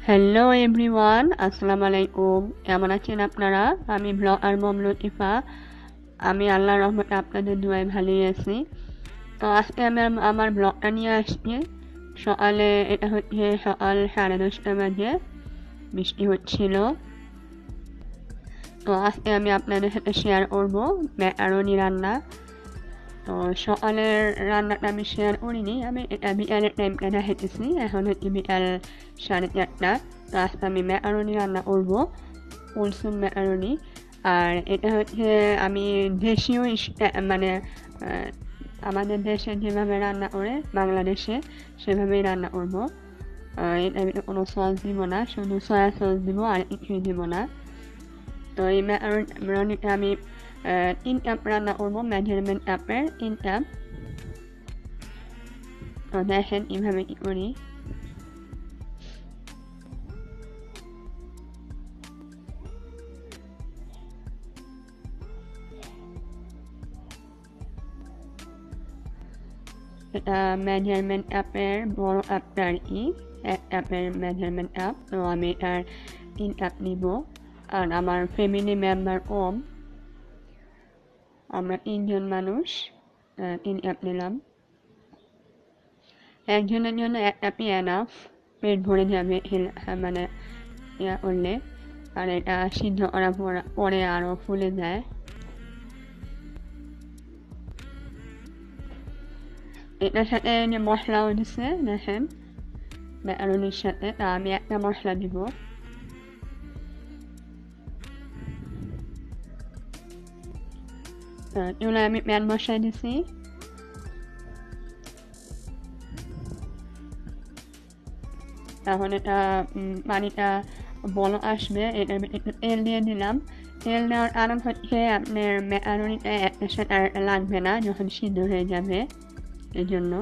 Hello everyone, আসসালামু আলাইকুম। কেমন আছেন আপনারা? আমি ব্লগার মম লতিফা। আমি আল্লাহর রহমতে আপনাদের দোয়ায় ভালোই আছি। তো আজকে আমি আমার ব্লগটা নিয়ে আসছি। সকালে এটা হচ্ছে সকাল 10:30 বাজে, বৃষ্টি হচ্ছিল। তো আজকে আমি আপনাদের সাথে শেয়ার করবো ম্যাকারনি রান্না। তো সকালের রান্নাটা আমি শেয়ার করিনি, আমি এটা বিকালের টাইমটা দেখাইতেছি। এখন হচ্ছে বিকাল 4:30। তো আজকে আমি ম্যাকারনি রান্না করবো, কুলসুম ম্যাকারনি। আর এটা হচ্ছে আমি দেশীয় মানে আমাদের দেশে যেভাবে রান্না করে বাংলাদেশে সেভাবেই রান্না করবো। এটা আমি কোনো সস দিব না, শুধু সয়া সস দিব, আর কিছুই দিব না। তো এই ম্যাকারনিটা আমি 3 কাপ রান্না করবো, মেজারমেন্ট কাপের 3 কাপ। তো দেখেন কীভাবে কী করি। এটা মেজারমেন্ট কাপের বড় কাপটা আর কি, 1 কাপের মেজারমেন্ট কাপ। তো আমি এটার 3 কাপ নিব। আর আমার ফ্যামিলি মেম্বার কম, আমরা 3 জন মানুষ, 3 কাপ নিলাম। একজনের জন্য 1 কাপই এনাফ, পেট ভরে যাবে মানে ইয়া করলে। আর এটা সিদ্ধ করার পরে আরও ফুলে যায়। এটার সাথে যে মশলাও দিচ্ছে দেখেন ম্যাকারনির সাথে, তা আমি একটা মশলা দিব। চুলায় আমি প্যান বসাই দিছি। এখন এটা পানিটা বলক আসবে, এটার একটু তেল দিয়ে দিলাম। তেল দেওয়ার কারণ হচ্ছে আপনার ম্যাকারনিটা একটার সাথে আর লাগবে না যখন সিদ্ধ হয়ে যাবে, এই জন্য।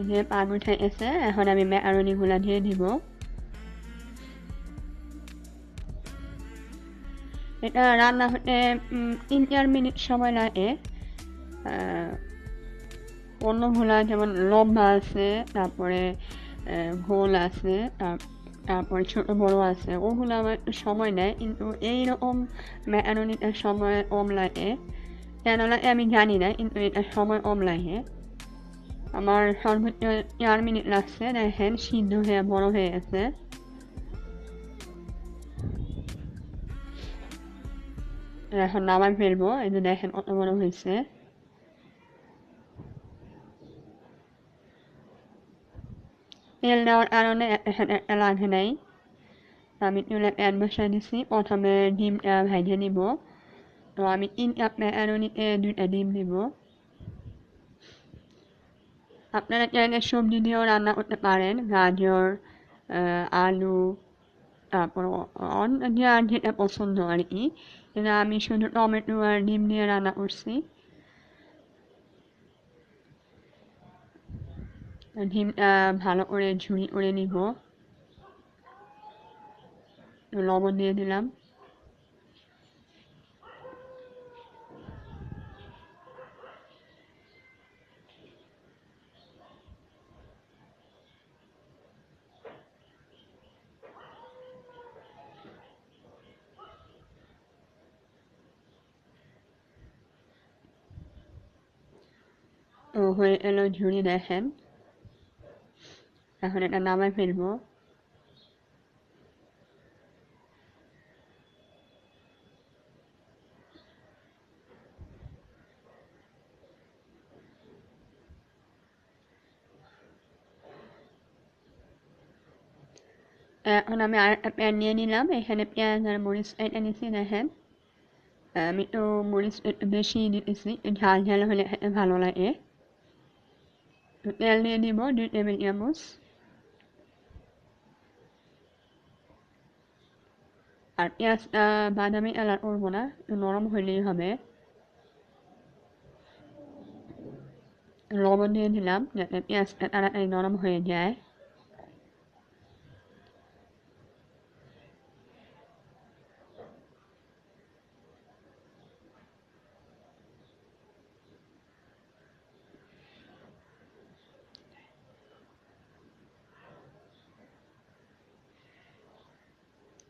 যে পান উঠে গেছে, এখন আমি ম্যাকারনিগুলো দিয়ে দিব। এটা রান্না হতে 3-4 মিনিট সময় লাগে। অন্যগুলা যেমন লম্বা আছে, তারপরে গোল আছে, তারপরে ছোট বড় আছে, ওগুলো আমার একটু সময় নেয়। কিন্তু এইরকম ম্যাকারনিটার সময় কম লাগে, কেন লাগে আমি জানি না, কিন্তু এটা সময় কম লাগে। আমার সর্বোচ্চ 4 মিনিট লাগছে, দেখেন সিদ্ধ হয়ে বড় হয়ে গেছে। এখন নামাই ফেলবো, এই যে দেখেন কত বড় হয়েছে। তেল দেওয়ার কারণে একটা লাগে নাই। আমি চুলায় প্যান বসাই দিছি, প্রথমে ডিমটা ভেজে নিব। তো আমি 3 কাপ ম্যাকারনিতে 2টা ডিম দিব। আপনারা চাইলে সবজি দিয়েও রান্না করতে পারেন, গাজর, আলু, তারপর যার যেটা পছন্দ আর কি। কিন্তু আমি শুধু টমেটো আর ডিম দিয়ে রান্না করছি। ডিমটা ভালো করে ঝুড়ি করে নিব, লবণ দিয়ে দিলাম। তো হয়ে এলো ঝুড়ি, দেখেন। এখন এটা নামাই ফেলবো। এখন আমি আরেকটা প্যান নিয়ে নিলাম, এখানে পেঁয়াজ আর মরিচ এটা নিচ্ছি, দেখেন। আমি তো মরিচ একটু বেশি দিতেছি, ঝাল ঝাল হলে খেতে ভালো লাগে। তো তেল দিয়ে দিব 2 টেবিল চামচ। আর পেঁয়াজটা বাদামি কালার করবো না, একটু নরম হলেই হবে। লবণ দিয়ে দিলাম যাতে পেঁয়াজটা তাড়াতাড়ি নরম হয়ে যায়।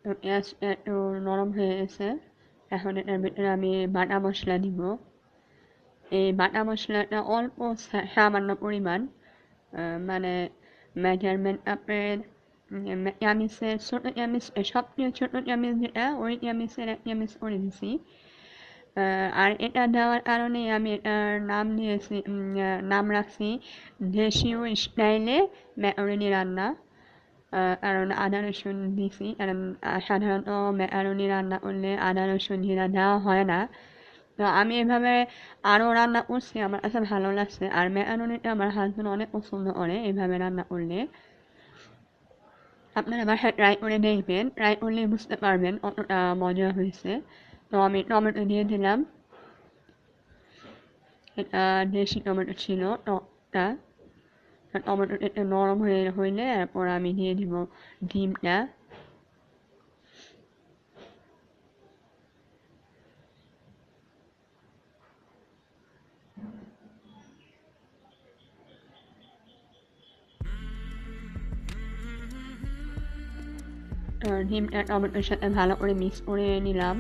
তো পেঁয়াজটা একটু নরম হয়ে গেছে, এখন এটার ভিতরে আমি বাটা মশলা দিব। এই বাটা মশলাটা অল্প সামান্য পরিমাণ, মানে মেজারমেন্ট কাপের চামিচের ছোট চামিচ, সবচেয়ে ছোট চামিচ যেটা ওই চামিচের 1 চামিচ করে দিছি। আর এটা দেওয়ার কারণে আমি এটার নাম রাখছি দেশীয় স্টাইলে ম্যাকারনি রান্না। কারণ আদা রসুন দিছি, কারণ সাধারণত ম্যাকারনি রান্না করলে আদা রসুন জিরা দেওয়া হয় না। তো আমি এভাবে আরও রান্না করছি, আমার কাছে ভালো লাগছে। আর ম্যাকারনিটা আমার হাজবেন্ড অনেক পছন্দ করে এভাবে রান্না করলে। আপনারা বাসায় ট্রাই করে দেখবেন, ট্রাই করলে বুঝতে পারবেন কতটা মজা হয়েছে। তো আমি টমেটো দিয়ে দিলাম, এটা দেশি টমেটো ছিল টকটা। টমেটোটা একটু নরম হইলে এরপর আমি দিয়ে দিব ডিমটা। ডিমটা টমেটোর সাথে ভালো করে মিক্স করে নিলাম।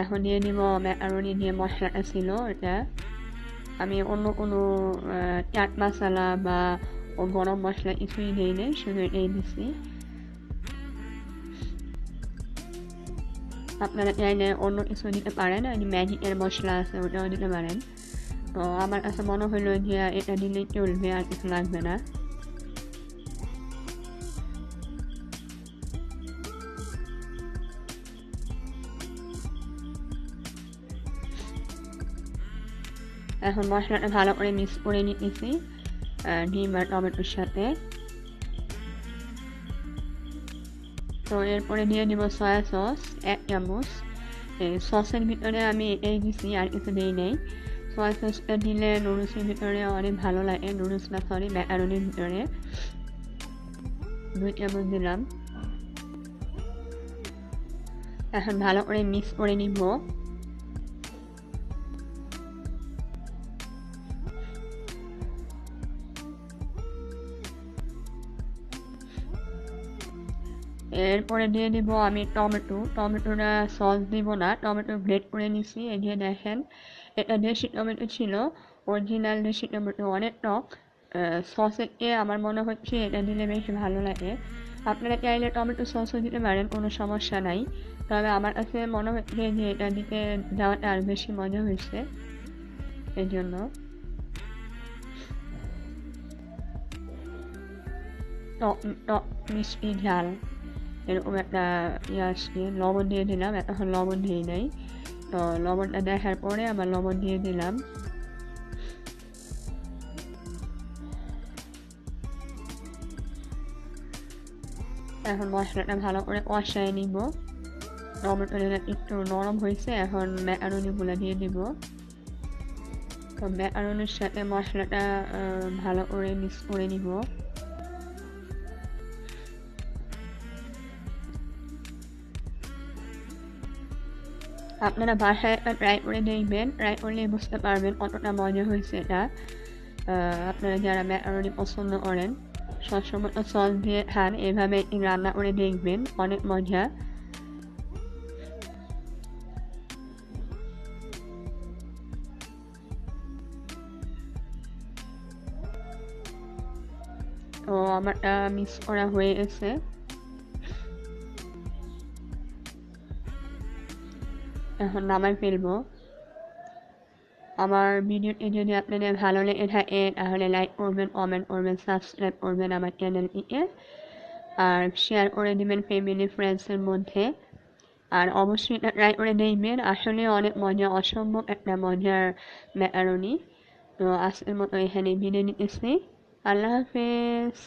এখন দিয়ে দিব ম্যাকারনি যে মশলাটা ছিল এটা। আমি অন্য কোনো চাট মশলা বা গরম মশলা কিছুই দিই নাই, শুধু এটাই দিছি। আপনারা চাইলে অন্য কিছু দিতে পারেন, ম্যাজিকের মশলা আছে ওটাও দিতে পারেন। তো আমার কাছে মনে হলো যে এটা দিলেই চলবে, আর কিছু লাগবে না। এখন মশলাটা ভালো করে মিক্স করে নিতেছি ডিম আর টমেটোর সাথে। তো এরপরে দিয়ে দিব সয়া সস 1 চামচ। সসের ভিতরে আমি এটাই দিছি, আর কিছু দিই নেই। সয়া সসটা দিলে নুডলসের ভিতরে অনেক ভালো লাগে, ম্যাকারনির ভিতরে 2 চামচ দিলাম। এখন ভালো করে মিক্স করে নিব। এরপরে দিয়ে দিব আমি টমেটোটা সস দিব না, টমেটো গ্রেট করে নিছি। এই যে দেখেন, এটা দেশি টমেটো ছিল, অরিজিনাল দেশি টমেটো, অনেক টক। সসের আমার মনে হচ্ছে এটা দিলে বেশ ভালো লাগে। আপনারা চাইলে টমেটো সসও দিতে পারেন, কোনো সমস্যা নাই। তবে আমার কাছে মনে হচ্ছে যে এটা দিতে দেওয়াটা আর বেশি মজা হয়েছে, এই জন্য। টক মিষ্টি ঝাল এরকম একটা আসছে। লবণ দিয়ে দিলাম, এখন লবণ দিই নাই। তো লবণটা দেখার পরে আবার লবণ দিয়ে দিলাম। এখন মশলাটা ভালো করে কষায় নিব। টমেটোটা একটু নরম হয়েছে, এখন ম্যাকারনিগুলো দিয়ে দিব। তো ম্যাকারনির সাথে মশলাটা ভালো করে মিক্স করে নিব। আপনারা বাসায় একটা ট্রাই করে দেখবেন, ট্রাই করলে বুঝতে পারবেন কতটা মজা হয়েছে এটা। আপনারা যারা ম্যাকারনি পছন্দ করেন, সবসময় সস দিয়ে খান, এভাবে রান্না করে দেখবেন, অনেক মজা। তো আমারটা মিক্স করা হয়ে গেছে। এখন নামাই ফেলবো। আমার ভিডিওটি যদি আপনাদের ভালো লেগে থাকে তাহলে লাইক করবেন, কমেন্ট করবেন, সাবস্ক্রাইব করবেন আমার চ্যানেলটিকে, আর শেয়ার করে দেবেন ফ্যামিলি ফ্রেন্ডসের মধ্যে। আর অবশ্যই এটা ট্রাই করে দেখবেন, আসলে অনেক মজা, অসম্ভব একটা মজার ম্যাকারনি। তো আজকের মতো এখানে বিদায় নিতেছি। আল্লাহ হাফেজ।